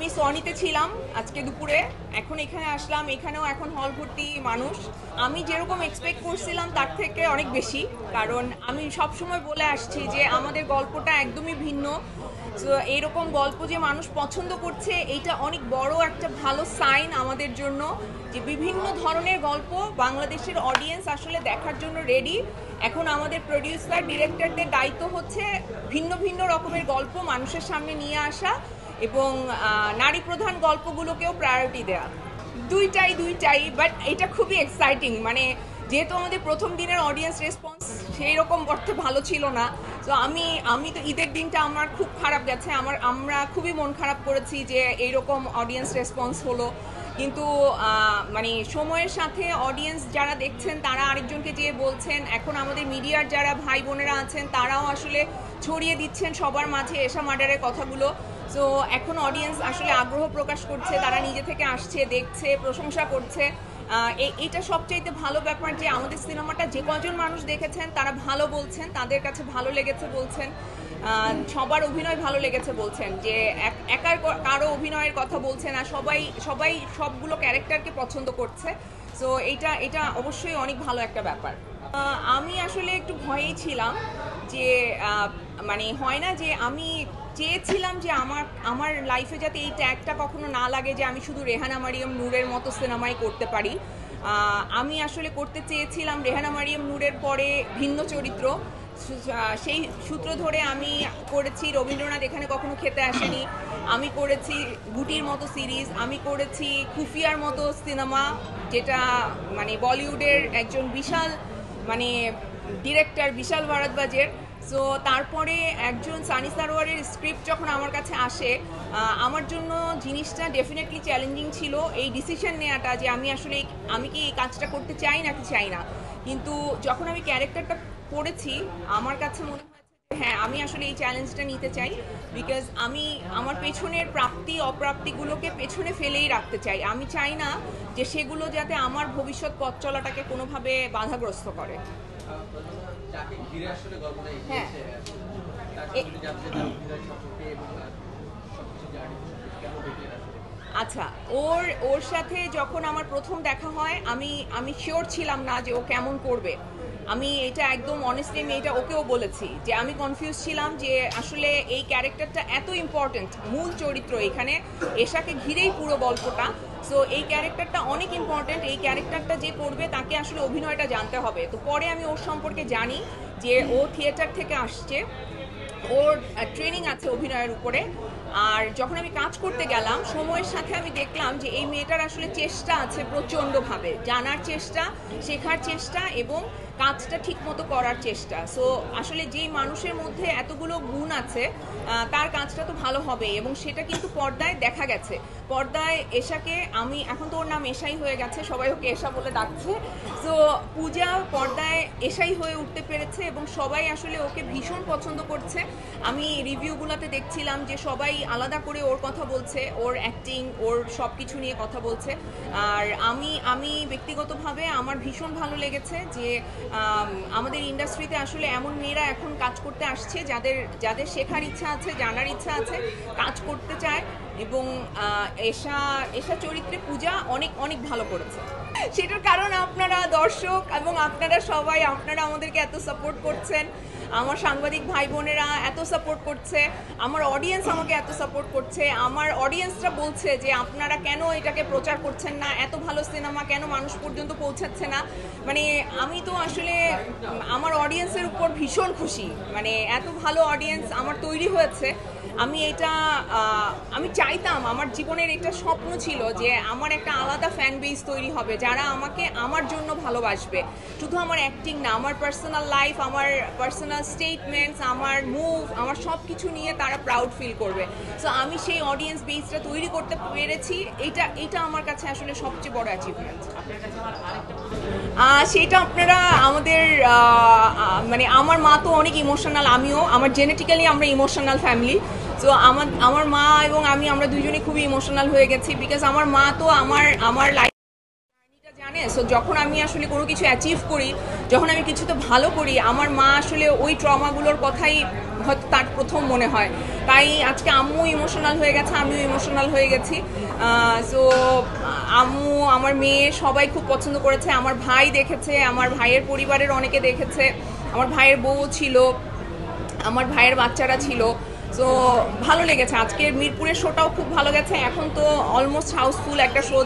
আমি সনিতে ছিলাম আজকে দুপুরে, এখন এখানে আসলাম, এখানেও এখন হল ভর্তি মানুষ। আমি যেরকম এক্সপেক্ট করছিলাম তার থেকে অনেক বেশি, কারণ আমি সব সময় বলে আসছি যে আমাদের গল্পটা একদমই ভিন্ন। তো এইরকম গল্প যে মানুষ পছন্দ করছে এইটা অনেক বড় একটা ভালো সাইন আমাদের জন্য, যে বিভিন্ন ধরনের গল্প বাংলাদেশের অডিয়েন্স আসলে দেখার জন্য রেডি। এখন আমাদের প্রডিউসার ডিরেক্টরদের দায়িত্ব হচ্ছে ভিন্ন ভিন্ন রকমের গল্প মানুষের সামনে নিয়ে আসা এবং নারী প্রধান গল্পগুলোকেও প্রায়োরিটি দেওয়া। দুইটাই, বাট এটা খুবই এক্সাইটিং। মানে যেহেতু আমাদের প্রথম দিনের অডিয়েন্স রেসপন্স সেই রকম অর্থে ভালো ছিল না, তো আমি তো ঈদের দিনটা আমার খুব খারাপ গেছে, আমরা খুবই মন খারাপ করেছি যে এইরকম অডিয়েন্স রেসপন্স হলো। কিন্তু মানে সময়ের সাথে অডিয়েন্স যারা দেখছেন তারা আরেকজনকে যেয়ে বলছেন, এখন আমাদের মিডিয়ার যারা ভাই বোনেরা আছেন তারাও আসলে ছড়িয়ে দিচ্ছেন সবার মাঝে এশা মার্ডারের কথাগুলো। সো এখন অডিয়েন্স আসলে আগ্রহ প্রকাশ করছে, তারা নিজে থেকে আসছে, দেখছে, প্রশংসা করছে। এইটা সবচাইতে ভালো ব্যাপার যে আমাদের সিনেমাটা যে কজন মানুষ দেখেছেন তারা ভালো বলছেন, তাদের কাছে ভালো লেগেছে বলছেন, সবার অভিনয় ভালো লেগেছে বলছেন, যে একার কারো অভিনয়ের কথা বলছে না, সবাই সবগুলো ক্যারেক্টারকে পছন্দ করছে। সো এটা অবশ্যই অনেক ভালো একটা ব্যাপার। আমি আসলে একটু ভয়েই ছিলাম যে মানে হয় না যে আমি চেয়েছিলাম যে আমার লাইফে যাতে এই ট্যাগটা কখনো না লাগে যে আমি শুধু রেহানা মারিয়াম নূরের মতো সিনেমাই করতে পারি। আমি আসলে করতে চেয়েছিলাম রেহানা মারিয়াম নূরের পরে ভিন্ন চরিত্র। সেই সূত্র ধরে আমি করেছি রবীন্দ্রনাথ এখানে কখনো খেতে আসেনি, আমি করেছি গুটির মতো সিরিজ, আমি করেছি খুফিয়ার মতো সিনেমা, যেটা মানে বলিউডের একজন বিশাল মানে ডিরেক্টর বিশাল ভারদ্বাজের। সো তারপরে একজন সানি সারোয়ারের স্ক্রিপ্ট যখন আমার কাছে আসে, আমার জন্য জিনিসটা ডেফিনেটলি চ্যালেঞ্জিং ছিল এই ডিসিশন নেওয়াটা যে আমি কি এই কাজটা করতে চাই নাকি চাই না। কিন্তু যখন আমি ক্যারেক্টারটা পড়েছি আমার কাছে মনে হয়েছে হ্যাঁ, আমি আসলে এই চ্যালেঞ্জটা নিতে চাই, বিকজ আমি আমার পেছনের প্রাপ্তি অপ্রাপ্তিগুলোকে পেছনে ফেলেই রাখতে চাই। আমি চাই না যে সেগুলো যাতে আমার ভবিষ্যৎ পথ চলাটাকে কোনোভাবে বাধাগ্রস্ত করে। হ্যাঁ, আচ্ছা, ওর সাথে যখন আমার প্রথম দেখা হয় আমি শিওর ছিলাম না যে ও কেমন করবে। আমি এটা একদম অনেস্টলি আমি এটা ওকেও বলেছি যে আমি কনফিউজ ছিলাম যে আসলে এই ক্যারেক্টারটা এত ইম্পর্টেন্ট, মূল চরিত্র এখানে এশাকে ঘিরেই পুরো গল্পটা। সো এই ক্যারেক্টারটা অনেক ইম্পর্টেন্ট, এই ক্যারেক্টারটা যে করবে তাকে আসলে অভিনয়টা জানতে হবে। তো পরে আমি ওর সম্পর্কে জানি যে ও থিয়েটার থেকে আসছে, ওর ট্রেনিং আছে অভিনয়ের উপরে। আর যখন আমি কাজ করতে গেলাম সময়ের সাথে আমি দেখলাম যে এই মেয়েটার আসলে চেষ্টা আছে প্রচণ্ডভাবে, জানার চেষ্টা, শেখার চেষ্টা এবং কাজটা ঠিক মতো করার চেষ্টা। সো আসলে যেই মানুষের মধ্যে এতগুলো গুণ আছে তার কাজটা তো ভালো হবে, এবং সেটা কিন্তু পর্দায় দেখা গেছে। পর্দায় এশাকে আমি এখন তো ওর নাম এশাই হয়ে গেছে, সবাই ওকে এশা বলে ডাকছে। সো পূজা পর্দায় এশাই হয়ে উঠতে পেরেছে এবং সবাই আসলে ওকে ভীষণ পছন্দ করছে। আমি রিভিউগুলোতে দেখছিলাম যে সবাই আলাদা করে ওর কথা বলছে, ওর অ্যাক্টিং, ওর সব কিছু নিয়ে কথা বলছে। আর আমি ব্যক্তিগতভাবে আমার ভীষণ ভালো লেগেছে যে আমাদের ইন্ডাস্ট্রিতে আসলে এমন মেয়েরা এখন কাজ করতে আসছে যাদের শেখার ইচ্ছা আছে, জানার ইচ্ছা আছে, কাজ করতে চায়। এবং এশা চরিত্রে পূজা অনেক অনেক ভালো করেছে। সেটার কারণ আপনারা দর্শক এবং আপনারা আমাদেরকে এত সাপোর্ট করছেন, আমার সাংবাদিক ভাই বোনেরা এত সাপোর্ট করছে, আমার অডিয়েন্স আমাকে এত সাপোর্ট করছে। আমার অডিয়েন্সরা বলছে যে আপনারা কেন এটাকে প্রচার করছেন না, এত ভালো সিনেমা কেন মানুষ পর্যন্ত পৌঁছাচ্ছে না। মানে আমি তো আসলে আমার অডিয়েন্সের উপর ভীষণ খুশি, মানে এত ভালো অডিয়েন্স আমার তৈরি হয়েছে। আমি চাইতাম, আমার জীবনের একটা স্বপ্ন ছিল যে আমার একটা আলাদা ফ্যান বেস তৈরি হবে যারা আমাকে আমার জন্য ভালোবাসবে, শুধু আমার অ্যাক্টিং না, আমার পার্সোনাল লাইফ, আমার পার্সোনাল স্টেটমেন্টস, আমার মুভ, আমার সব কিছু নিয়ে তারা প্রাউড ফিল করবে। সো আমি সেই অডিয়েন্স বেসটা তৈরি করতে পেরেছি, এটা আমার কাছে আসলে সবচেয়ে বড় অ্যাচিভমেন্ট। সেটা আপনারা আমাদের মানে আমার মা তো অনেক ইমোশনাল, আমিও, আমার জেনেটিক্যালি আমরা ইমোশনাল ফ্যামিলি। সো আমার মা এবং আমরা দুজনেই খুবই ইমোশনাল হয়ে গেছি, বিকজ আমার মা তো আমার লাইফ জানে। সো যখন আমি আসলে কোনো কিছু অ্যাচিভ করি, যখন আমি কিছুতে ভালো করি, আমার মা আসলে ওই ট্রমাগুলোর কথাই হয়তো তার প্রথম মনে হয়। তাই আজকে আম্মু ইমোশনাল হয়ে গেছে, আমিও ইমোশনাল হয়ে গেছি। সো আম্মু, আমার মেয়ে সবাই খুব পছন্দ করেছে, আমার ভাই দেখেছে, আমার ভাইয়ের পরিবারের অনেকে দেখেছে, আমার ভাইয়ের বউ ছিল, আমার ভাইয়ের বাচ্চারা ছিল। সো ভালো লেগেছে। আজকের মিরপুরের শোটাও খুব ভালো গেছে। এখন তো অলমোস্ট হাউসফুল একটা শো।